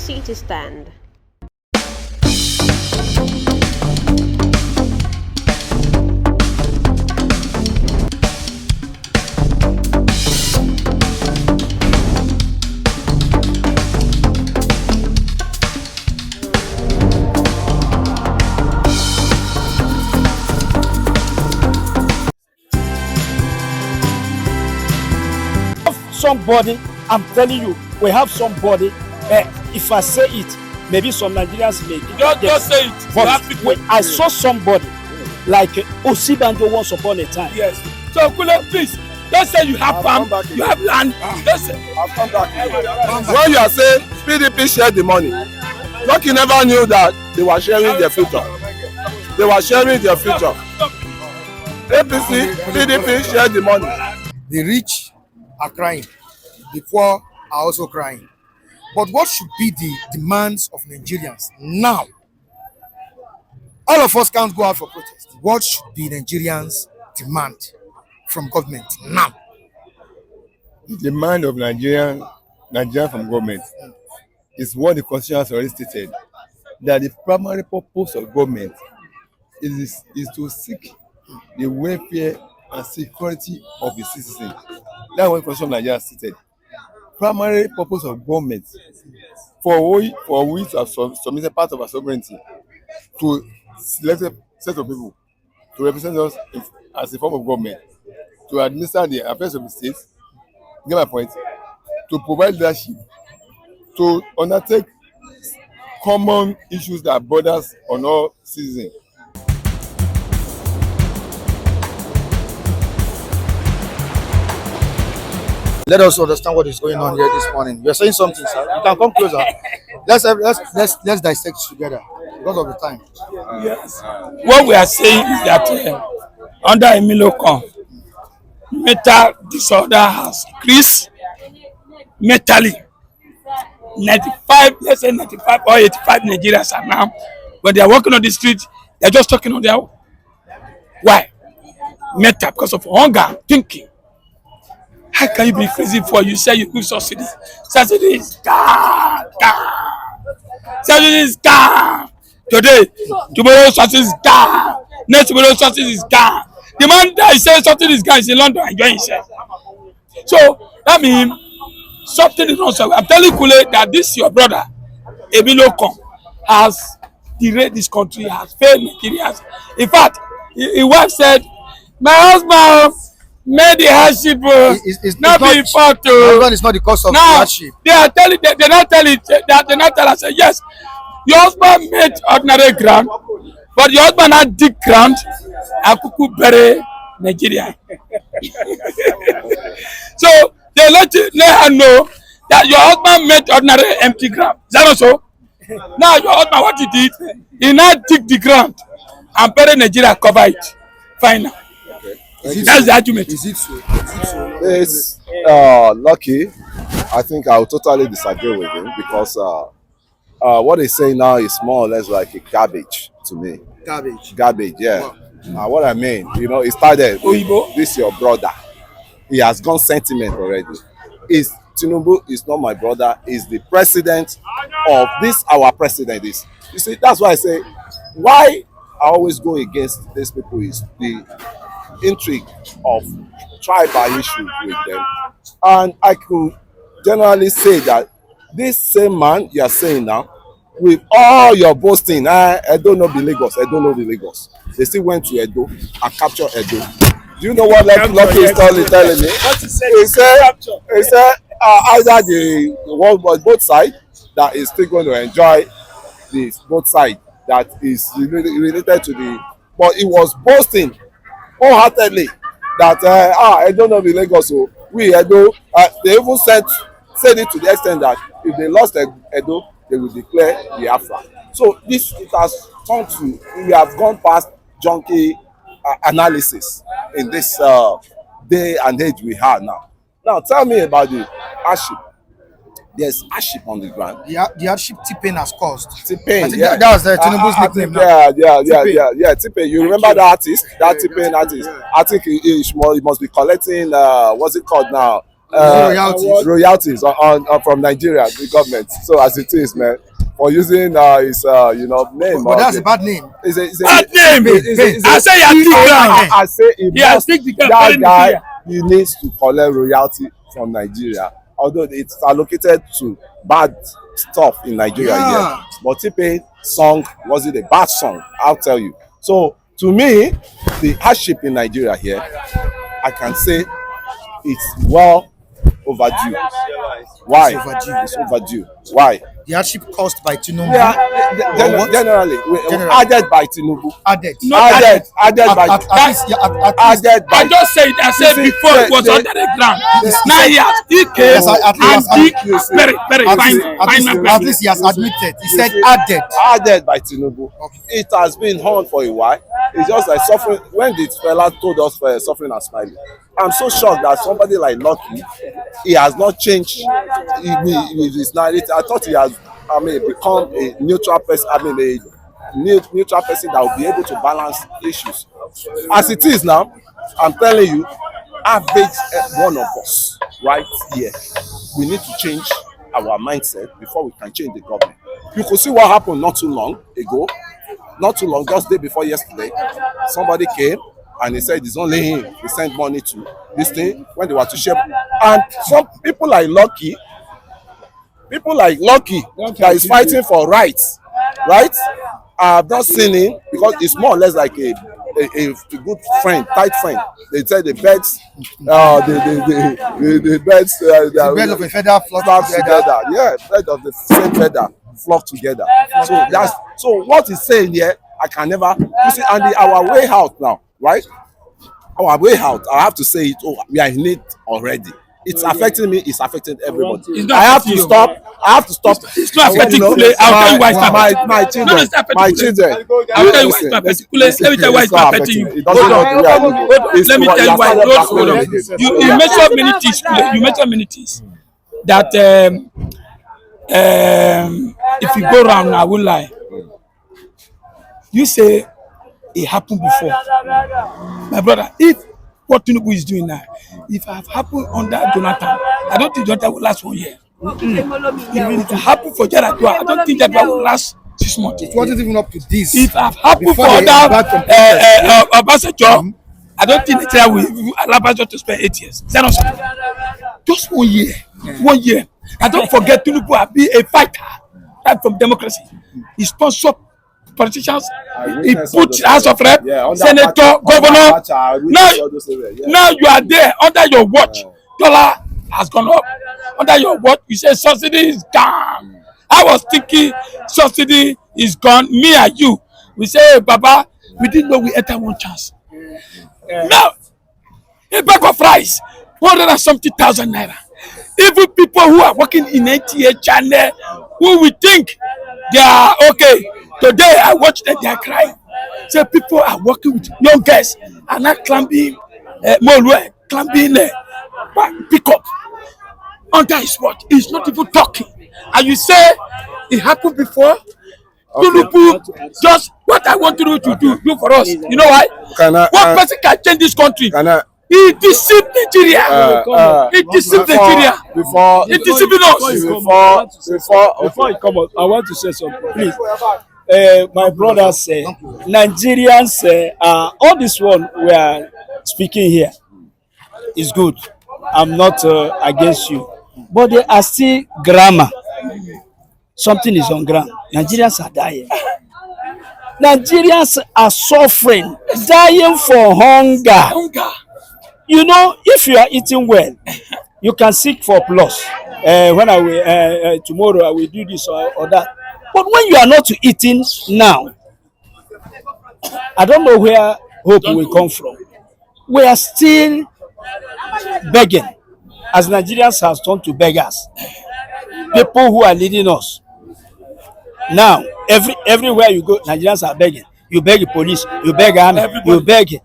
City Stand. Somebody, I'm telling you, we have somebody. If I say it, maybe some Nigerians may. Just say it. But I saw somebody like Osibanjo once upon a time. Yes. So Kule, please, don't say you have farm, you have land. Don't say. I've come back. When you are saying PDP shared the money, Lucky never knew that they were sharing their future. They were sharing their future. APC, PDP shared the money. The rich are crying, the poor are also crying. But what should be the demands of Nigerians now? All of us can't go out for protest. What should be Nigerians' demand from government now? The demand of Nigerian from government is what the Constitution has already stated, that the primary purpose of government is to seek the welfare and security of the citizens. That's what the Constitution of Nigeria stated. Primary purpose of government for we to have submitted part of our sovereignty to selected set of people to represent us as a form of government, to administer the affairs of the state, get my point, to provide leadership, to undertake common issues that borders on all citizens. Let us understand what is going on here this morning. You are saying something, sir. You can come closer. Let's dissect together because of the time. Yes. What we are saying is that under Emilokon, mental disorder has increased mentally. 95, let's say 95 or 85 Nigerians are now, when they are walking on the street, they're just talking on their own. Why? Mental, because of hunger, thinking. How can you be crazy for you say you do subsidy? Subsidy is gone. Subsidy is gone. Today, tomorrow subsidy is gone. Next tomorrow subsidy is gone. The man that is saying something is gone is in London enjoying himself. So that means something is wrong. So I'm telling Kule that this your brother, Emilokon, has derailed this country, has failed Nigerians. In fact, his wife said, "My husband made the hardship not be fault to." Husband is not the cause of the hardship. They are telling, they not tell it, they not tell us, yes, your husband made ordinary ground, but your husband had deep ground and kuku bury Nigeria. So they let her know that your husband made ordinary empty ground. Is that also? Now your husband, what he did, he now dig the ground and bury Nigeria, cover it. Fine. That's the argument. Is it so? It's Lucky. I think I'll totally disagree with him because what he's saying now is more or less like a garbage to me. Garbage, yeah. What I mean, it started with this your brother. He has gone sentiment already. Tinubu is not my brother, is the president of this, our president is. You see, that's why I say, why I always go against these people is the intrigue of tribal issues with them. And I could generally say that this same man you are saying now, with all your boasting, Edo no be Lagos, Edo no be Lagos. They still went to Edo and captured Edo. Do you know what Lucky is telling me? He said either both sides that is still going to enjoy this, both sides that is related to the, but he was boasting wholeheartedly that Edo no be Lagos, so we Edo, they even said it to the extent that if they lost Edo, they will declare Biafra. So it has come to, we have gone past junkie analysis in this day and age we have now. Now tell me about the hardship. There's hardship on the ground. The hardship T-Pain has caused. T-Pain, yeah. That was Tinubu's nickname now. Yeah. T-Pain. You remember that artist? That T-Pain artist? I think he must be collecting, what's it called now? royalties from Nigeria, the government. So as it is, man, for using his name. But that's a bad name. Bad name. I say Atiku. I say that guy he needs to collect royalty from Nigeria, although it's allocated to bad stuff in Nigeria. Yeah. But Tipe song was it a bad song? I'll tell you. So to me, the hardship in Nigeria here, I can say it's well overdue. Why? It's overdue. Why? The hardship caused by Tinubu. Yeah, generally, added by Tinubu. Added by. I just said. I said before it was under the ground. Now he has at least he has admitted. He said added by Tinubu. Okay. It has been on for a while. It's just like suffering. When the fella told us for suffering and smiling, I'm so shocked that somebody like Lucky, he has not changed with his narrative. I thought he has, become a neutral person. A neutral person that will be able to balance issues. As it is now, I'm telling you, average one of us right here, we need to change our mindset before we can change the government. You could see what happened not too long ago. Not too long, just day before yesterday, somebody came and he said it's only him. He sent money to this thing when they were to share. And some people like Lucky that is fighting for rights, right? I have not seen him because it's more or less like a good friend, tight friend. They said the birds, the birds of a feather flock together. Yeah, birds of the same feather flock together. So what he's saying here, I can never. You see, and our way out now, right? Our way out. I have to say it. Oh, we are in it already. It's affecting me. It's affecting everybody. I have to stop. It's not affecting you. I'll tell you why it's not affecting my children. My children. I'll tell you why it's not affecting you. Let me tell you why it's not affecting you. Hold on. Let me tell you why. Hold on. You mentioned many things. You mentioned many things that if you go around, I won't lie. You say it happened before, my brother. If what Tinubu is doing now, if it have happened under Jonathan, I don't think Jonathan will last 1 year. If it happened for Jaradua, I don't think that will last 6 months. It wasn't even up to this. If it have happened for other Obasanjo, I don't think Nigeria will allow Obasanjo to spend 8 years. Is that not so? Just 1 year. 1 year. And don't forget Tinubu will be a fighter right from democracy. He sponsored politicians. He put House of Rep, Senator, Governor. Now you are there under your watch. Dollar has gone up. Under your watch, you say subsidy is gone. I was thinking subsidy is gone. Me and you, we say, hey, Baba, we didn't know we enter one chance. Now, a bag of rice, 170,000 naira. Even people who are working in NTA channel, who we think they are okay. Today I watch them, they are crying. So people are working with young girls and not climbing climbing pick up. Under his watch, he's not even talking. And you say it happened before? Tinubu, just what I want to do for us. You know why? One person can change this country. He deceived Nigeria. He deceived Nigeria. He deceived us. Before you come out, I want to say something, please. My brothers say, Nigerians, all this one we are speaking here is good. I'm not against you. But they are still grammar. Something is on ground. Nigerians are dying. Nigerians are suffering, dying for hunger. You know, if you are eating well, you can seek for plus. When I will tomorrow I will do this or that. But when you are not eating now, I don't know where hope will come from. We are still begging, as Nigerians have turned to beggars. People who are leading us. Now, everywhere you go, Nigerians are begging. You beg the police, you beg army, you beg.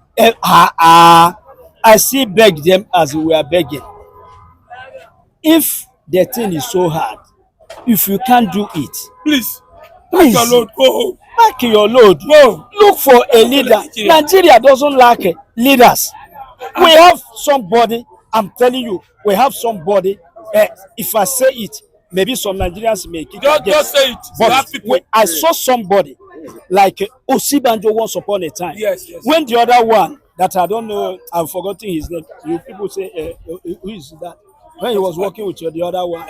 I still beg them as we are begging. If the thing is so hard, if you can't do it, please pack your load, go. Pack your load. Go. Look for a leader. Nigeria doesn't lack leaders. We have somebody I'm telling you, we have somebody. If I say it, maybe some Nigerians may kick Just say it. You have But people. I saw somebody like Osibanjo once upon a time. Yes. When the other one that I don't know, I've forgotten his name. You people say, who is that? When he was working with the other one,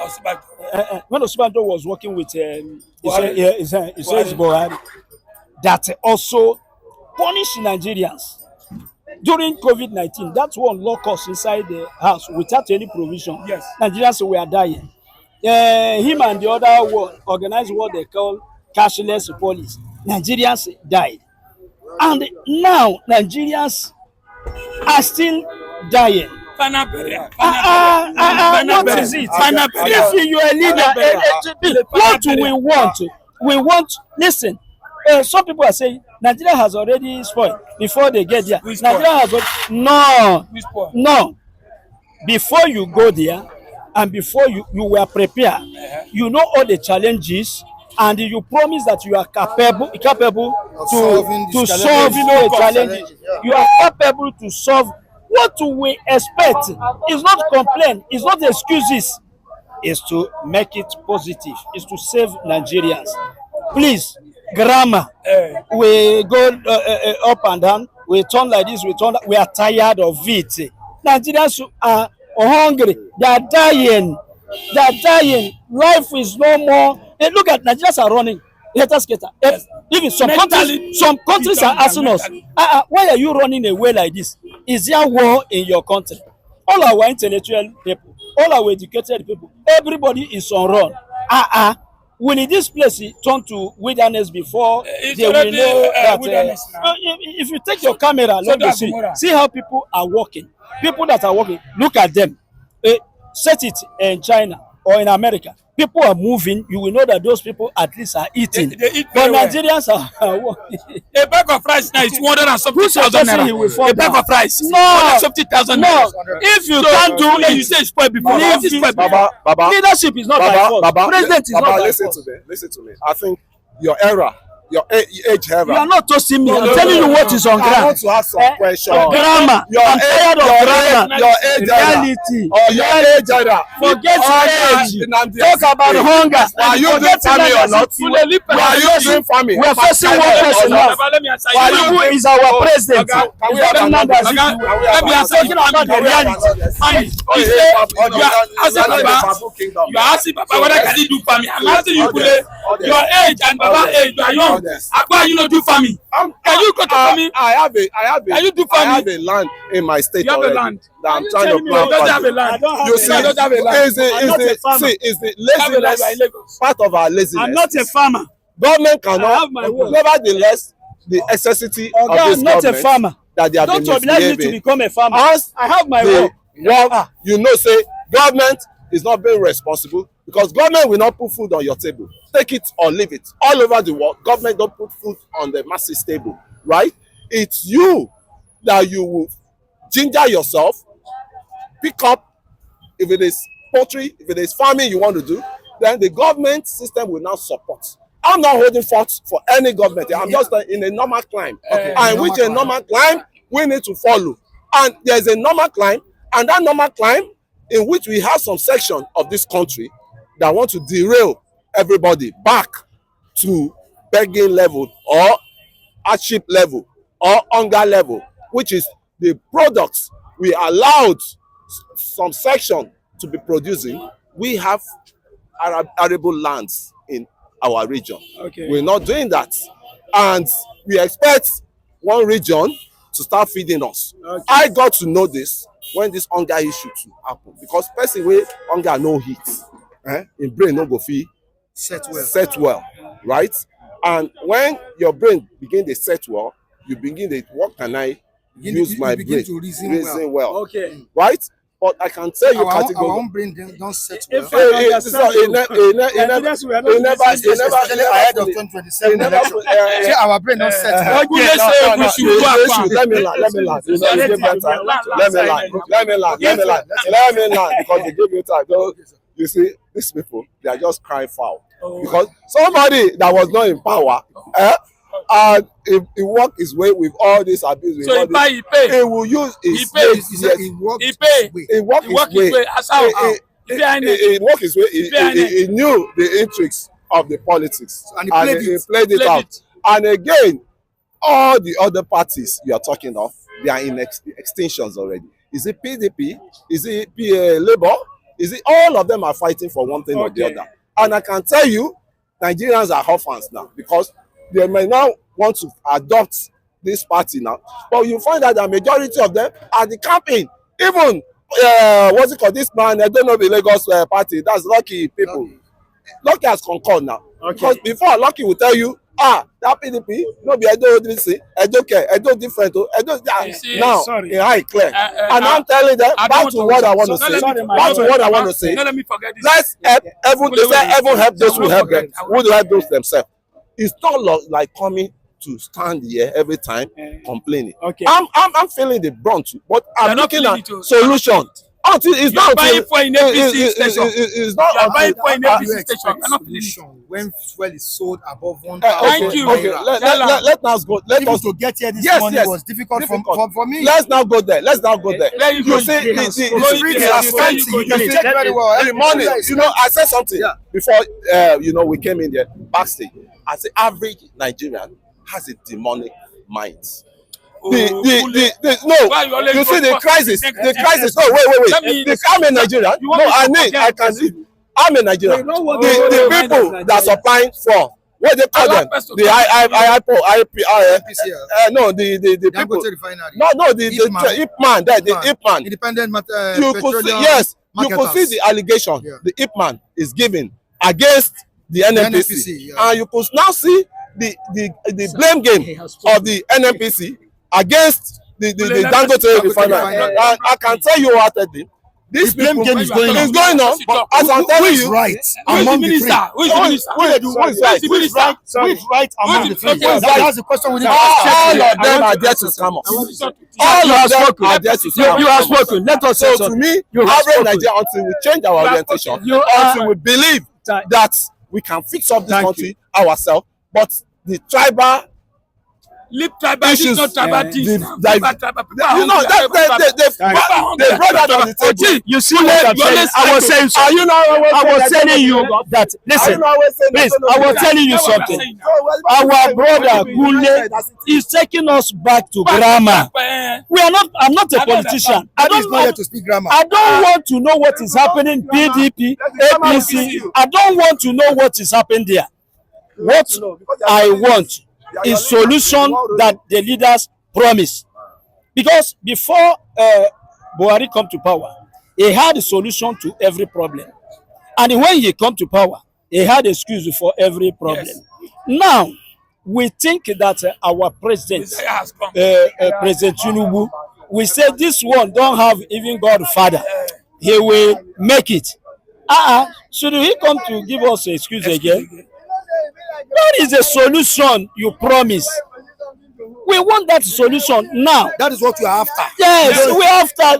when Osibanjo was working with, he says Buhari, that also punish Nigerians during COVID-19. That one lock us inside the house without any provision. Yes. Nigerians were dying. Him and the other one organized what they call cashless police. Nigerians died. And now Nigerians are still dying. What Is it? If you are a leader, what do we want? We want, listen, some people are saying Nigeria has already spoiled before they get there. Nigeria has already, no. Before you go there and before you were prepared, you know all the challenges, and you promise that you are capable to solve the challenges. You are capable to solve. What do we expect? It's not complaint. It's not excuses. It's to make it positive. It's to save Nigerians. Please, grammar. We go up and down. We turn like this. We are tired of it. Nigerians are hungry. They are dying. Life is no more. And look at Nigerians are running. Even some countries are asking us, why are you running away like this? Is there war in your country? All our intellectual people, all our educated people, everybody is on run. Will this place turn to wilderness before they will know that? If you take your camera, let me see how people are walking. People that are walking, look at them. Set it in China or in America. People are moving. You will know that those people at least are eating. They eat but well. Nigerians are walking. A bag of rice now is 270,000 naira. A bag of rice. No. 270,000 No. naira. If you can't do it, you say it's spoiled before. Baba, leadership is not by force. President is not by listen force. Listen to me. I think your era, your age era. You are not toasting me. I'm telling you what is on I ground. want to ask some questions. Grammar. I'm tired of grammar. Your age era. Reality. Or your age era. Forget age. Talk about Age. hunger. Are you doing Forget farming or not? Are you doing farming? We are facing one person now. Tinubu is our president. Can we have an Let me answer talking about the reality. You are asking Papa whether can he do farming. I'm asking you today, your age and Baba age, you are young. Why you not do farming? Can you go to farming? I have a land in my state. You have a already land. that I'm trying to plant. You don't have a land. You see, I don't have a land. is the laziness part of our laziness? I'm not a farmer. Government I cannot. have my work. Nevertheless, the necessity of this I'm not a government farmer. that they have Don't been oblige me to misbehaving. become a farmer. As I have my the work. work, you know, say government is not being responsible because government will not put food on your table. Take it or leave it. All over the world, government don't put food on the masses table, right? It's you that you will ginger yourself, pick up. If it is poultry, if it is farming you want to do, then the government system will now support. I'm not holding forth for any government. I'm just in a normal climb. And which a normal climb we need to follow. And there's a normal climb, and that normal climb in which we have some section of this country that want to derail everybody back to begging level or hardship level or hunger level, which is the products we allowed some section to be producing. We have arable lands in our region. We're not doing that, and we expect one region to start feeding us. I got to know this when this hunger issue to happen, because person wey hunger no heat, im brain no go fit set well, right? And when your brain begin dey set well, you begin dey, what can I use my brain to reason well, Okay. right? But I can tell you Our categorically, own brain don't set well. it never Especially ahead of 2027 election. Say our brain don't set well. Let me land. You know, you give me time. Let me land because they give you time. You see, these people, they are just crying foul because somebody that was not in power And if he work his way with all this abuse, So he pay. he will use his He pay. yes, He worked He pay. way. he work his way. As how? He work his way. He knew the intrigues of the politics, And he played it out. And again, all the other parties you are talking of, they are in extinctions already. Is it PDP? Is it Labour? Is it all of them are fighting for one thing or the other? And I can tell you, Nigerians are orphans now because they may now want to adopt this party now, but you find that the majority of them are the campaign. Even what's it called? This man, I don't know the Lagos party. That's Lucky people. Lucky has concurred now. Because before Lucky will tell you, that PDP, no be Edo this, Edo care, Edo different, Edo now in Hike+Remi. And I'm telling them back to what I want to say. Back to what I want to say. Let me forget this. Let's heaven help those who help them, who do help those themselves. It's not like coming to stand here every time complaining. I'm feeling the brunt, but I'm looking at solution. Until it's not buying for an APC station. It's not buying for an APC station. When fuel is sold above 1,000 Thank you. Okay, let us go. Let Even us to get here this morning was difficult. For me. Let's now go there. You see, The streets are scanty. You can check very well. In the morning, I said something before. We came in there backstage. I said, average Nigerian has a demonic mind. You see the crisis. No, wait. I'm a Nigerian. No, I can see. I'm a Nigerian. The people that supplying for what they call them, the the people. No, the Ip man, the Ip man. Independent You could see, yes, you could see the allegation the Ip man is giving against the NNPC, and you could now see the blame game of the NNPC against the Dangote refinery. And I can tell you what I did. This blame game is going on. But as I'm telling you, right among the three? Who is right among the three? That's the question we need to all of them are there to scam us. All of them are there to scam us. You have spoken. Let us say so to me, average Nigeria, until we change our orientation, until we believe that we can fix up this country ourselves, but the tribal leave tribal issues, not tribal things. They brought that on the table. You see what I'm saying? I was saying something. I was telling you that, listen, please, I was telling you something. Our brother Gule is taking us back to grammar. I'm not a politician. I don't want to know what is happening PDP, APC. I don't want to know what is happening there. What I want is solution that the leaders promise. Because before Buhari come to power, he had a solution to every problem. And when he come to power, he had excuse for every problem. Yes. Now, we think that our president, President Tinubu, we say this one don't have even Godfather. He will make it. Should he come to give us an excuse again? That is a solution you promise. We want that solution now. That is what you are after. Yes, we are after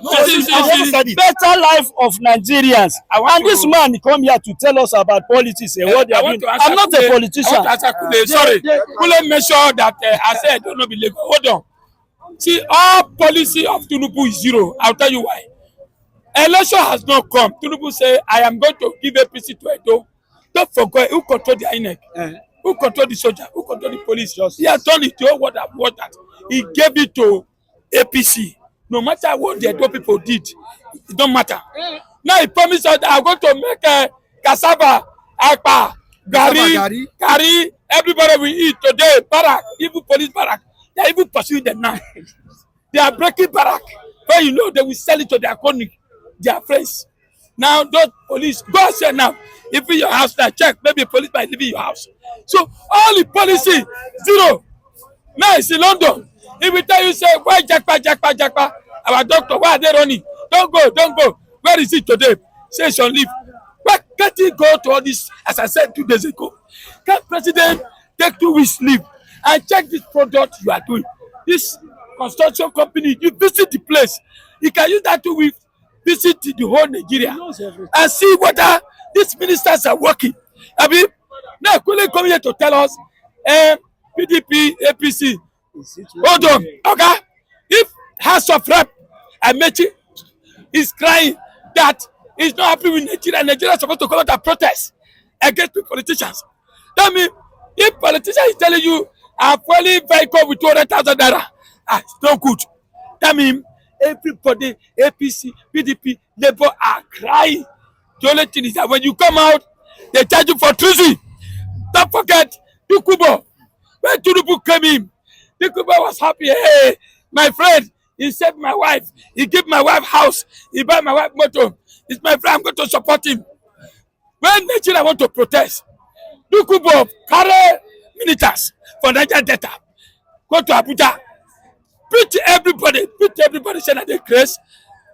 better life of Nigerians. And this man come here to tell us about politics and what they are doing. I'm not a politician. Sorry, Kule make sure that I said don't know be legal. Hold on. See, all policy of Tinubu is zero. I'll tell you why. Election has not come. Tinubu say, I am going to give APC to Edo. Don't forget who control the INEC, who control the soldier, who control the police. He has done it to what I've watched that. He gave it to APC. No matter what the Edo people did, it don't matter. Now he promised us that I'm going to make cassava, akpa, gari, everybody will eat today. Barak, even police barak. They are even pursuing them now. They are breaking barak. But they will sell it to their colleagues, their friends. Now those police, go outside now. If in your house now, check, maybe police might leave in your house. So all the policy, zero. Now it's in London. If we tell you, say, why Jackpa, our doctor, why are they running? Don't go. Where is it today? Say it's on leave. Why can't he go to all this, as I said 2 days ago? Can President take 2 weeks leave and check this product you are doing? This construction company, you visit the place. You can use that 2 weeks, visit the whole Nigeria and see whether these ministers are working. I mean, now Kule come here to tell us PDP, APC. Hold on, okay? If House of Rep Amechi is crying that he's not happy with Nigeria, Nigeria is supposed to come out and protest against the politicians. That means if politician is telling you I'm fueling vehicle with 200,000 naira, it's not good. That means everybody, APC, PDP, Labour are crying. The only thing is that when you come out, they charge you for treason. Don't forget Dukubo. When Tinubu came in, Dukubo was happy. Hey, my friend, he saved my wife. He gave my wife house. He buy my wife motor. He's my friend. I'm going to support him. When Nigeria want to protest, Dukubo carry militants for Niger Delta. Go to Abuja. Preach everybody. Say that they craze.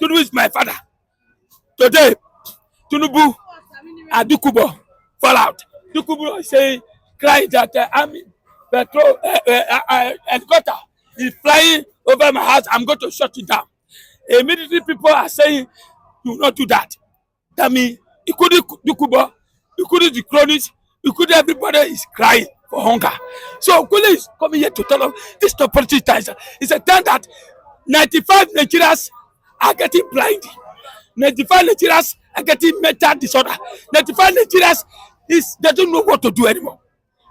Tinubu is my father. Today, Tinubu and Dukubo fall out. Dukubo say, cry that army, petrol, helicopter is flying over my house. I'm going to shut it down. Immediately, people are saying, do not do that. That means, including Dukubo, including the cronies, including everybody is crying for hunger. So, Kule is coming here to tell us this is politics. It's a time that 95 Nigerians are getting blind. 95 Nigerians are getting mental disorder. 95 Nigerians they don't know what to do anymore.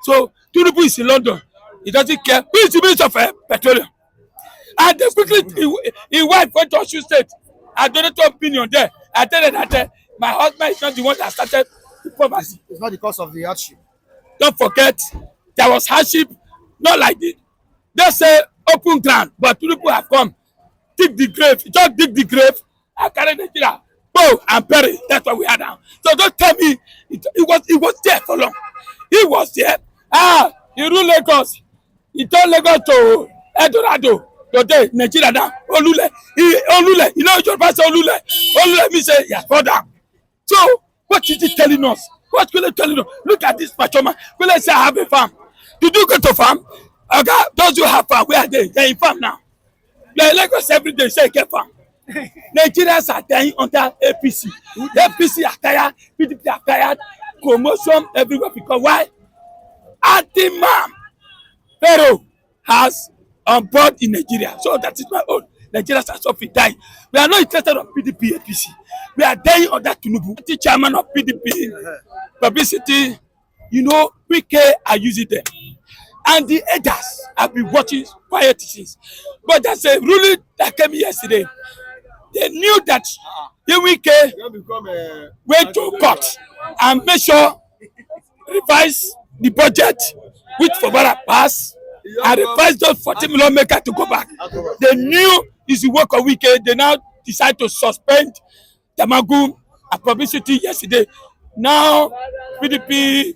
So Tinubu is in London. He doesn't care. Who is the minister of petroleum? And then quickly, his wife went to Osun State. I donated opinion there. I tell her that my husband is not the one that started the poverty. It's not the cause of the hardship. Don't forget, there was hardship, not like this. They say open ground, but Tinubu have come. Dig the grave. Just dig the grave. I carry Nigeria. Bow and bury. That's what we are now. So don't tell me it was there for long. He was there. He ruled Lagos. He turned Lagos to Eldorado. Today, Nigeria now. Olule. You know your pastor Olule. Olule me say, yes, fall down. So, what is he telling us? What will he telling us? Look at this macho man. Will I say I have a farm? Did you go to farm? Okay, those who have farm, where are they? They're in farm now. Like Lagos every day say get farm. Nigerians are dying under APC. APC are tired, PDP are tired, commotion everywhere because why? Anti-man Pharaoh has on board in Nigeria. So that is my own. Nigerians are suffering, dying. We are not interested in PDP, APC. We are dying under Tinubu. The chairman of PDP, publicity, you know, PK are using them. And the elders have been watching quiet since. But there's a ruling that came yesterday. They knew that Wike went to court and make sure revise the budget which Fobara passed and revise those 40 million makers to go back. They knew it's the work of Wike. They now decide to suspend Tamagu and publicity yesterday. Now PDP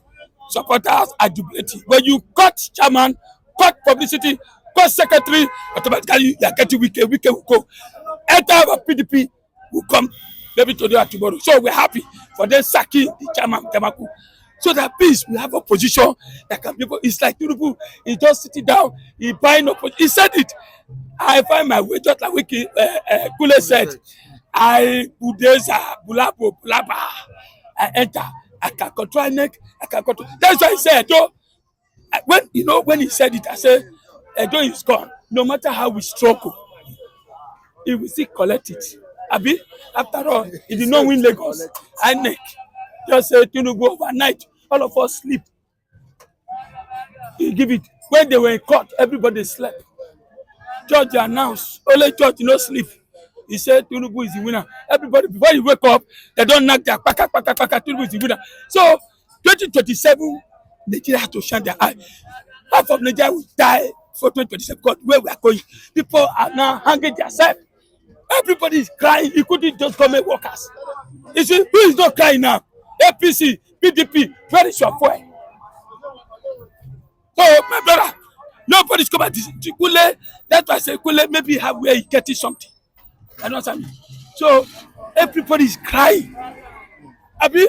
supporters are jubilating. When you cut chairman, cut publicity, cut secretary, automatically you are getting Wike. Wike will go. Enter our PDP will come maybe today or tomorrow. So we're happy for them sacking the chairman Tamaku. So that peace we have opposition that can be. It's like Tinubu, he just sitting down, he buying opposition. He said it. I find my way just like Kule said. I Budeza, Bulabo, Bulaba. I enter. I can control neck. I can control. That's why he said, though, when he said it, I said, Edo is gone. No matter how we struggle, he will still collect it. Abi, after all, he did not win Lagos. I neck. Just say Tinubu overnight. All of us sleep. He give it. When they were in court, everybody slept. Judge announced, only judge no sleep. He said Tinubu is the winner. Everybody, before you wake up, they don't knock their paka. Tinubu is the winner. So 2027, Nigeria has to shine their eye. Half of Nigeria will die for 2027 because where we are going, people are now hanging themselves. Everybody is crying. You couldn't just government workers. You see, who is not crying now? APC, PDP, where is your fuel? So, my brother, nobody's coming at this. Kule, that's why I say Kule maybe have where he getting something. I know what I mean. So, everybody is crying. Abi,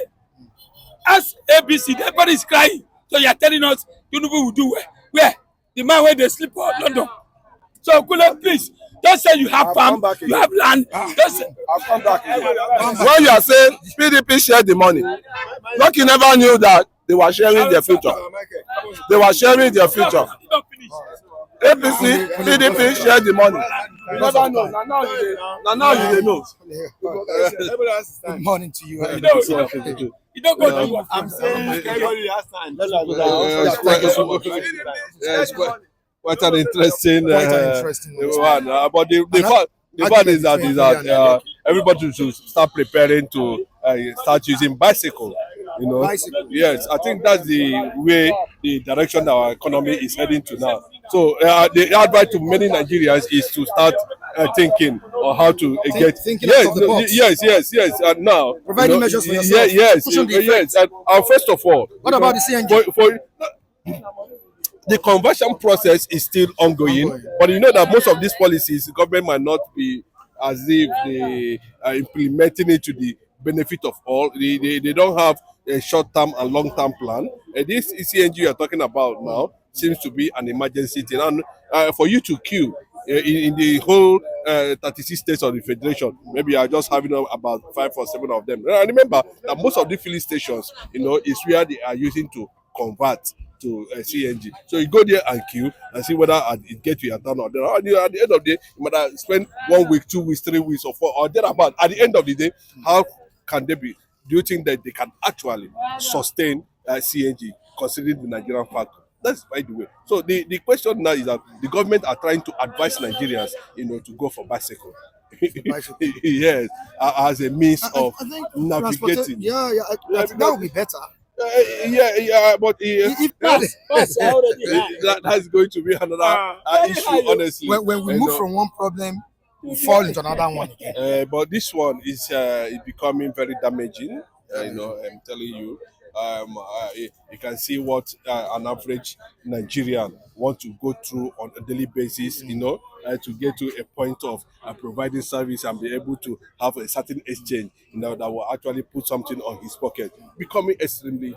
as ABC, everybody is crying. So, you are telling us Tinubu will do where? Where? The man where they sleep in London. So, Kule, please. Don't say you have farm, you have land. Don't say. I'll come back. When you are saying PDP shared the money, Lucky never knew that They were sharing their future. They were sharing their future. APC, PDP share the money. You never know. Now you know. Good morning to you. You don't go to I'm saying everybody has time. It's quite an interesting one. But the fact is that everybody should start preparing to start using bicycle. You know, yes, I think that's the way, the direction our economy is heading to now. So the advice to many Nigerians is to start thinking on how to get thinking out of the box. yes. And now Providing measures for yourself. Yes. And first of all, What about the CNG? For the conversion process is still ongoing, but you know that most of these policies, the government might not be as if they are implementing it to the benefit of all. They don't have a short-term and long-term plan. This CNG you are talking about now seems to be an emergency thing. And for you to queue in the whole 36 states of the federation, maybe you are just having about 5 or 7 of them. And remember that most of the filling stations, is where they are using to convert to CNG. So you go there and queue and see whether it gets to your turn or not. At the end of the day, you might spend 1 week, 2 weeks, 3 weeks, or 4 or thereabout. At the end of the day, how can they be? Do you think that they can actually sustain CNG considering the Nigerian factor? That's by the way. So the question now is that the government are trying to advise Nigerians, to go for bicycle. Yes, as a means of I think navigating. I think that would be better. But that's going to be another issue, honestly. When we move from one problem, we fall into another one. But this one is becoming very damaging. I'm telling you. You can see what an average Nigerian want to go through on a daily basis, to get to a point of providing service and be able to have a certain exchange, that will actually put something on his pocket, becoming extremely,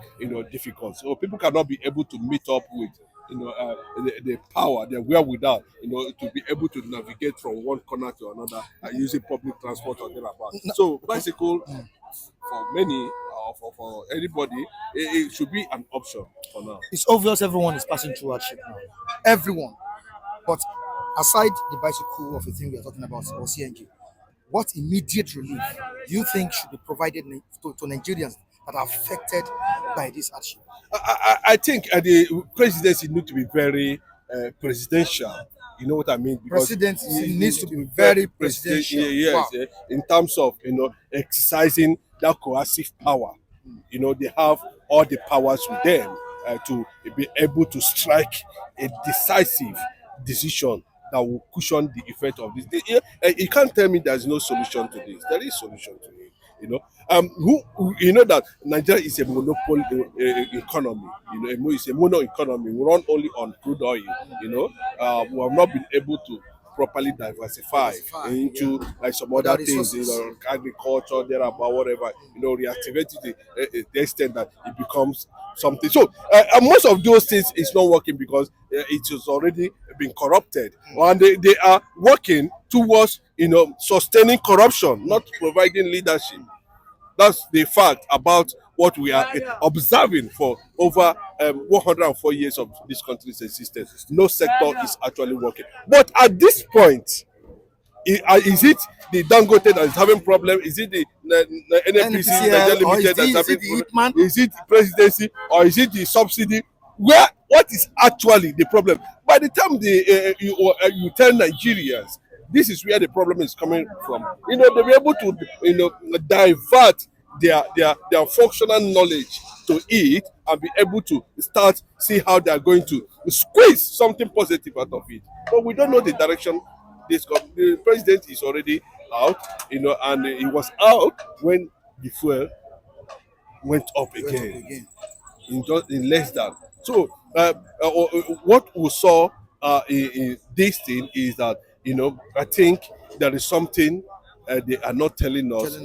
difficult. So people cannot be able to meet up with, the power, the wherewithal, to be able to navigate from one corner to another using public transport or thereabout. So bicycle, for many, for anybody, it should be an option for now. It's obvious everyone is passing through hardship now. Everyone. But aside the bicycle of the thing we are talking about, or CNG, what immediate relief do you think should be provided to Nigerians that are affected by this hardship? I think the presidency needs to be very presidential. You know what I mean? Because Presidency needs to be very presidential. Yes, Wow. in terms of exercising that coercive power. They have all the powers with them to be able to strike a decisive decision that will cushion the effect of this. You can't tell me there's no solution to this. There is solution to it. That Nigeria is a monopoly economy. It's a mono economy. We run only on crude oil. We have not been able to properly diversify into some other things, agriculture, thereabout, whatever. Reactivate it to the extent that it becomes something. So most of those things is not working because it has already been corrupted, and they are working towards sustaining corruption, not providing leadership. That's the fact about what we are observing for over 104 years of this country's existence. No sector is actually working. But at this point, is it the Dangote that is having problem? Is it the NNPC, Nigeria Limited, that's having problem? Is it the presidency, or is it the subsidy? What is actually the problem? By the time you tell Nigerians, this is where the problem is coming from. They'll be able to, divert their functional knowledge to it and be able to see how they are going to squeeze something positive out of it. But we don't know the direction. The president is already out, and he was out when the fuel went up again. In less than. So what we saw in this thing is that I think there is something they are not telling us.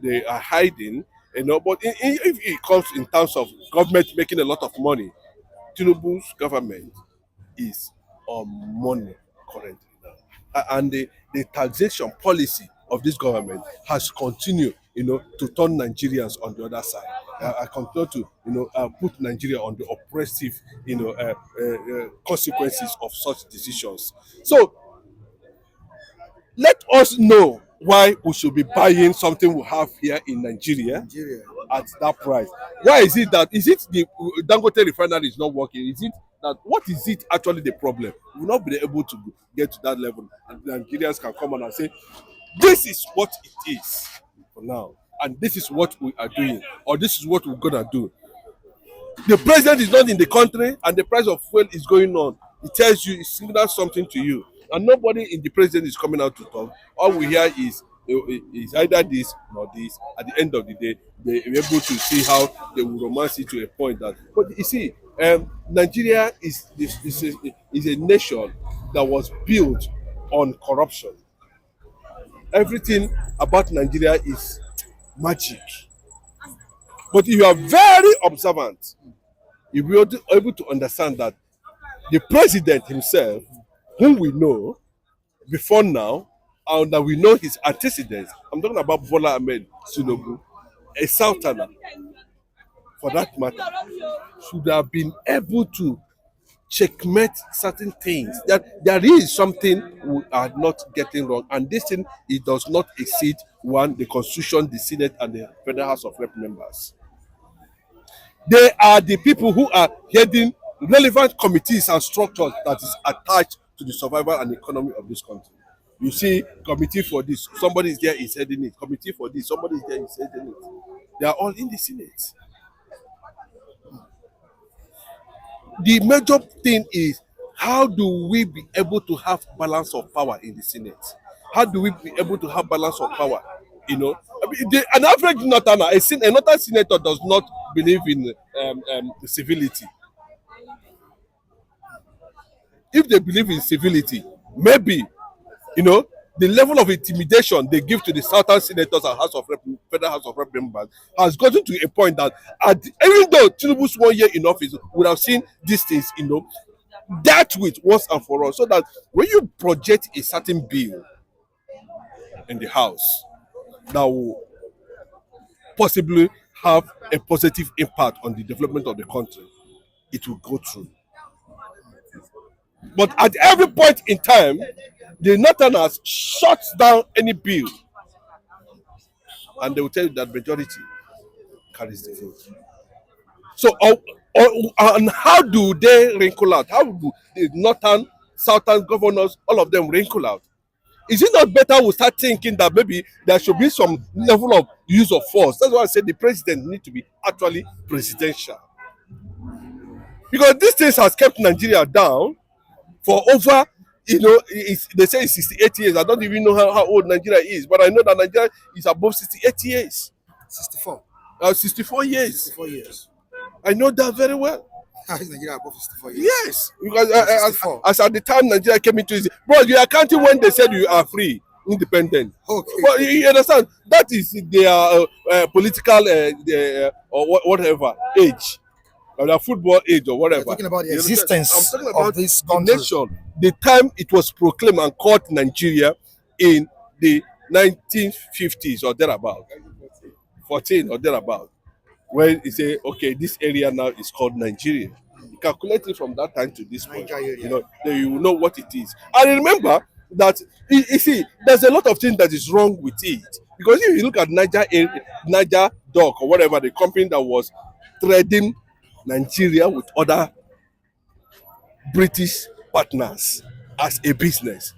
They are hiding. But if it comes in terms of government making a lot of money, Tinubu's government is on money currently now, and the taxation policy of this government has continued, to turn Nigerians on the other side. I continue to, put Nigeria on the oppressive, consequences of such decisions. So let us know why we should be buying something we have here in Nigeria at that price. Why is it that, is it the Dangote refinery is not working? Is it that, what is it actually the problem? We will not be able to get to that level, and Nigerians can come on and say, this is what it is for now, and this is what we are doing, or this is what we're gonna do. The president is not in the country and the price of fuel is going on. It tells you, it signals something to you, and nobody in the president is coming out to talk. All we hear is either this or this. At the end of the day, they are able to see how they will romance it to a point that. But you see, Nigeria is a nation that was built on corruption. Everything about Nigeria is magic. But if you are very observant, you'll be able to understand that the president himself, whom we know before now, and that we know his antecedents, I'm talking about Bola Tinubu, a Southerner, for that matter, should have been able to checkmate certain things. That there is something we are not getting wrong, and this thing, it does not exceed one, the Constitution, the Senate, and the Federal House of Rep members. They are the people who are heading relevant committees and structures that is attached to the survival and economy of this country. You see, committee for this, somebody is there is heading it. Committee for this, somebody is there is heading it. They are all in the Senate. The major thing is, how do we be able to have balance of power in the Senate? How do we be able to have balance of power? I mean, an average northerner, a northern senator does not believe in civility. If they believe in civility, maybe, the level of intimidation they give to the southern senators and Federal House of Rep members has gotten to a point that, even though Tinubu's 1 year in office would have seen these things, dealt with once and for all, so that when you project a certain bill in the House that will possibly have a positive impact on the development of the country, it will go through. But at every point in time, the Northerners shut down any bill, and they will tell you that majority carries the vote. So, and how do they wrinkle out? How do the northern, southern governors, all of them wrinkle out? Is it not better we start thinking that maybe there should be some level of use of force? That's why I said the president needs to be actually presidential. Because these things has kept Nigeria down for over, they say it's 68 years. I don't even know how old Nigeria is, but I know that Nigeria is above 68 years. 64. 64 years. 64 years. I know that very well. How is Nigeria above 64 years? Yes, because as at the time Nigeria came into it, bro, you are counting when they said you are free, independent. Okay. But you understand, that is their political or whatever age, or their football age or whatever. You're talking about the You understand? existence I'm talking about of this the country. nation. The time it was proclaimed and called Nigeria in the 1950s or thereabout, 14 or thereabout, when you say, okay, this area now is called Nigeria. You calculate it from that time to this point, then you will know what it is. And remember that, you see, there's a lot of things that is wrong with it. Because if you look at Niger Dock or whatever, the company that was trading Nigeria with other British partners as a business,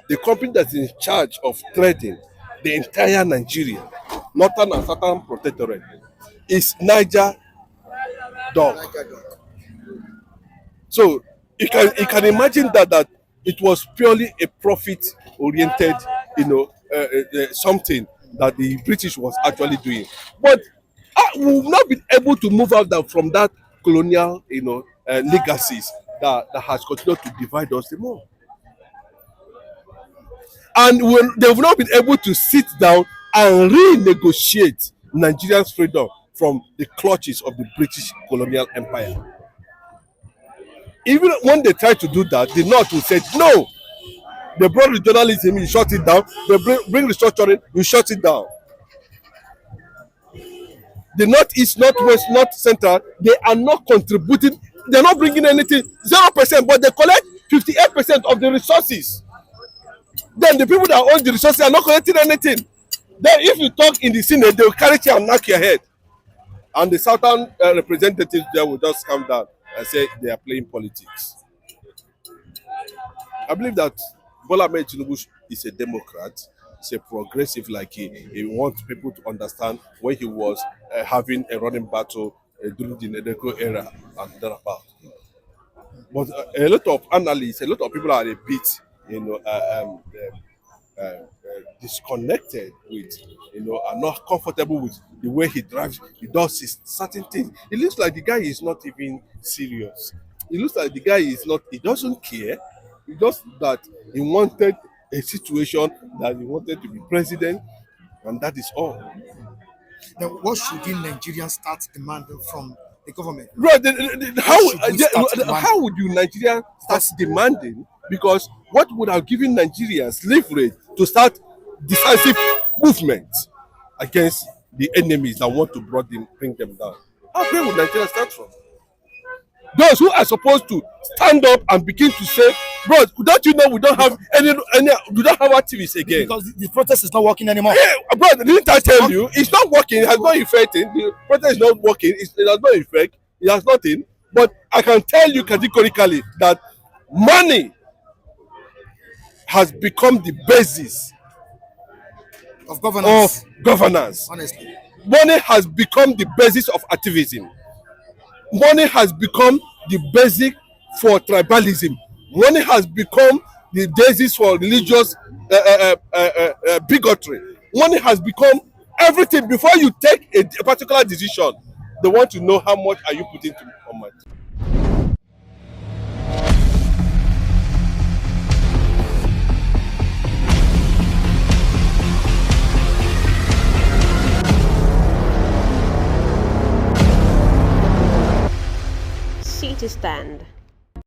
the company that's in charge of trading the entire Nigeria, northern and southern protectorate, is Niger Dock. So you can imagine that it was purely a profit-oriented, something that the British was actually doing. But we've not been able to move out from that colonial, legacies that has continued to divide us the more. And when they've not been able to sit down and renegotiate Nigeria's freedom from the clutches of the British colonial empire. Even when they tried to do that, the North will say, no, They brought regionalism, you shut it down. They bring restructuring, you shut it down. The northeast, northwest, north central, they are not contributing. They're not bringing anything, 0%, but they collect 58% of the resources. Then the people that own the resources are not collecting anything. Then if you talk in the Senate, they will carry you and knock your head. And the southern representatives there will just come down and say they are playing politics. I believe that Bola Tinubu is a Democrat. He's a progressive, like he wants people to understand when he was having a running battle during the Nedeko era and thereabout. But a lot of analysts, a lot of people are a bit, disconnected with, are not comfortable with the way he drives, he does his certain things. It looks like the guy is not even serious. It looks like the guy is not, he doesn't care. He just that he wanted a situation that he wanted to be president, and that is all. Then what should the Nigerians start demanding from the government? Right, how would you Nigerians start demanding? Because what would have given Nigerians leverage to start decisive movement against the enemies that want to bring them down? Where would Nigeria start from? Those who are supposed to stand up and begin to say, bro, don't you know we don't have we don't have activists again? Because the protest is not working anymore. Yeah, bro, didn't I tell you? It's not working. It has no effect. The protest is not working. It has no effect. It has nothing. But I can tell you categorically that money has become the basis of governance. Honestly, money has become the basis of activism. Money has become the basic for tribalism. Money has become the basis for religious bigotry. Money has become everything. Before you take a particular decision, they want to know how much are you putting to on it. Seat to stand.